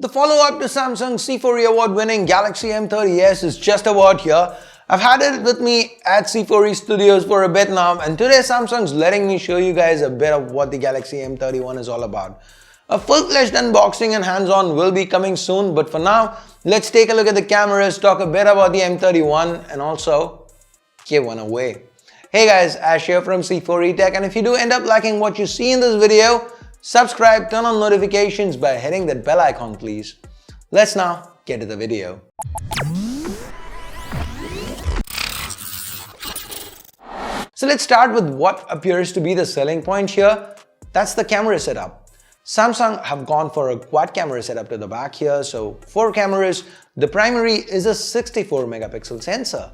The follow-up to Samsung's C4E award-winning Galaxy M30s is just about here. I've had it with me at C4E Studios for a bit now, and today Samsung's letting me show you guys a bit of what the Galaxy M31 is all about. A full-fledged unboxing and hands-on will be coming soon, but for now, let's take a look at the cameras, talk a bit about the M31, and also give one away. Hey guys, Ash here from C4E Tech, and if you do end up liking what you see in this video, subscribe, turn on notifications by hitting that bell icon please. Let's now get to the video. So let's start with what appears to be the selling point here. That's the camera setup. Samsung have gone for a quad camera setup to the back here. So 4 cameras. The primary is a 64 megapixel sensor.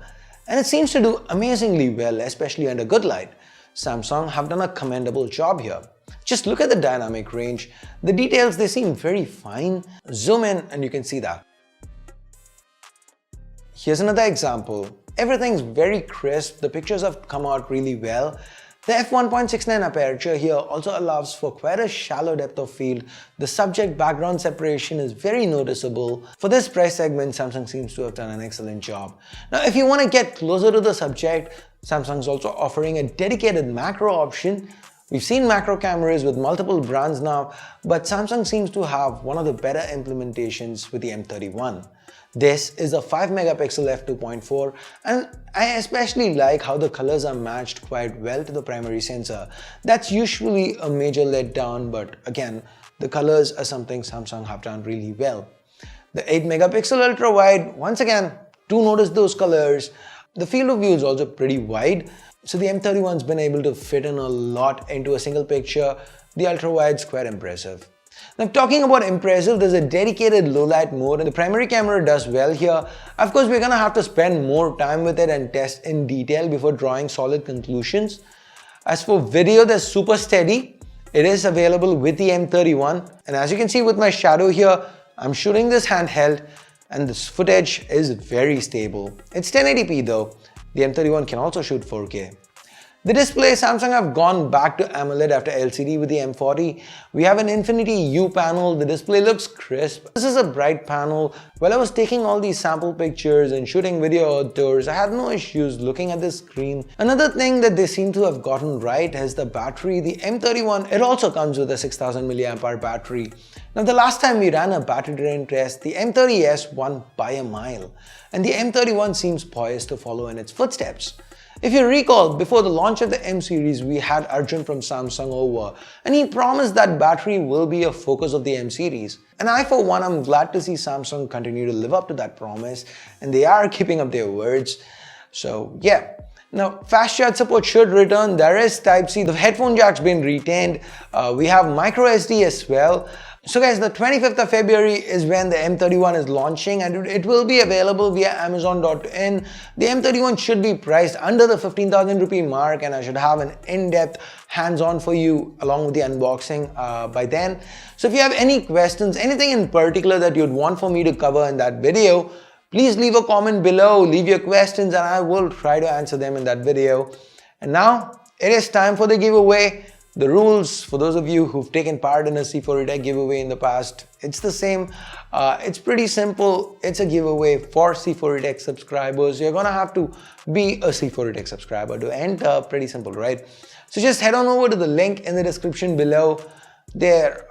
And it seems to do amazingly well, especially under good light. Samsung have done a commendable job here. Just look at the dynamic range. The details, they seem very fine. Zoom in and you can see that. Here's another example. Everything's very crisp. The pictures have come out really well. The f1.69 aperture here also allows for quite a shallow depth of field. The subject background separation is very noticeable. For this price segment, Samsung seems to have done an excellent job. Now, if you want to get closer to the subject, Samsung's also offering a dedicated macro option. We've seen macro cameras with multiple brands now, but Samsung seems to have one of the better implementations with the M31. This is a 5 megapixel f2.4, and I especially like how the colors are matched quite well to the primary sensor. That's usually a major letdown, but again, the colors are something Samsung have done really well. The 8 megapixel ultra wide, once again, do notice those colors. The field of view is also pretty wide. So the M31's been able to fit in a lot into a single picture. The ultra wide's quite impressive. Now talking about impressive, there's a dedicated low light mode and the primary camera does well here. Of course, we're gonna have to spend more time with it and test in detail before drawing solid conclusions. As for video, there's super steady. It is available with the M31, and as you can see with my shadow here, I'm shooting this handheld and this footage is very stable. It's 1080p though. The M31 can also shoot 4K. The display, Samsung have gone back to AMOLED after LCD with the M40. We have an Infinity U panel. The display looks crisp. This is a bright panel. While I was taking all these sample pictures and shooting video outdoors, I had no issues looking at the screen. Another thing that they seem to have gotten right is the battery. The M31, it also comes with a 6000 mAh battery. Now the last time we ran a battery drain test, the M30s won by a mile, and the M31 seems poised to follow in its footsteps. If you recall, before the launch of the M series, we had Arjun from Samsung over, and he promised that battery will be a focus of the M series. And I for one am glad to see Samsung continue to live up to that promise, and they are keeping up their words. So yeah. Now, fast charge support should return. There is Type-C. The headphone jack's been retained. We have micro SD as well. So guys, the 25th of February is when the M31 is launching, and it will be available via Amazon.in. The M31 should be priced under the 15,000 rupee mark, and I should have an in-depth hands-on for you along with the unboxing by then. So if you have any questions, anything in particular that you'd want for me to cover in that video, please leave a comment below, leave your questions, and I will try to answer them in that video. And now it is time for the giveaway. The rules, for those of you who've taken part in a C4E Tech giveaway in the past, it's the same. It's pretty simple. It's a giveaway for C4E Tech subscribers. You're gonna have to be a C4E Tech subscriber to enter. Pretty simple, right? So just head on over to the link in the description below. There,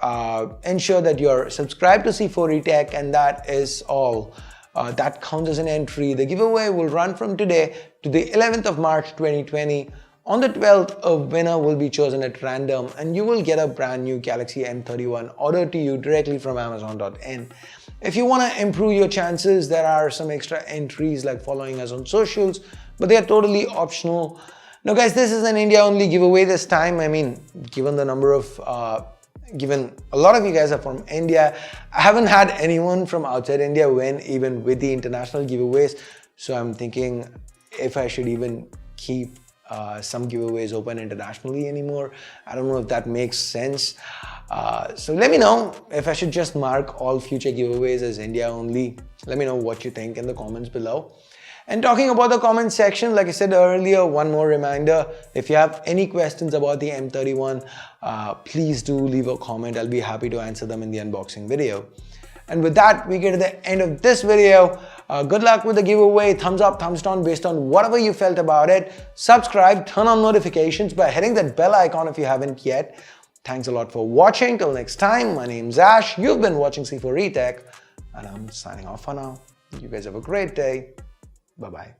ensure that you're subscribed to C4E Tech, and that is all. That counts as an entry. The giveaway will run from today to the 11th of March 2020. On the 12th, a winner will be chosen at random, and you will get a brand new Galaxy M31 ordered to you directly from Amazon.in. If you want to improve your chances, there are some extra entries like following us on socials, but they are totally optional. Now guys, this is an India-only giveaway this time. I mean, given the number of given a lot of you guys are from India, I haven't had anyone from outside India win even with the international giveaways. So I'm thinking if I should even keep some giveaways open internationally anymore. I don't know if that makes sense. So let me know if I should just mark all future giveaways as India only. Let me know what you think in the comments below. And talking about the comment section, like I said earlier, one more reminder, if you have any questions about the M31, please do leave a comment. I'll be happy to answer them in the unboxing video. And with that, we get to the end of this video. Good luck with the giveaway. Thumbs up, thumbs down based on whatever you felt about it. Subscribe, turn on notifications by hitting that bell icon if you haven't yet. Thanks a lot for watching. Till next time, my name's Ash. You've been watching C4E Tech, and I'm signing off for now. You guys have a great day. Bye-bye.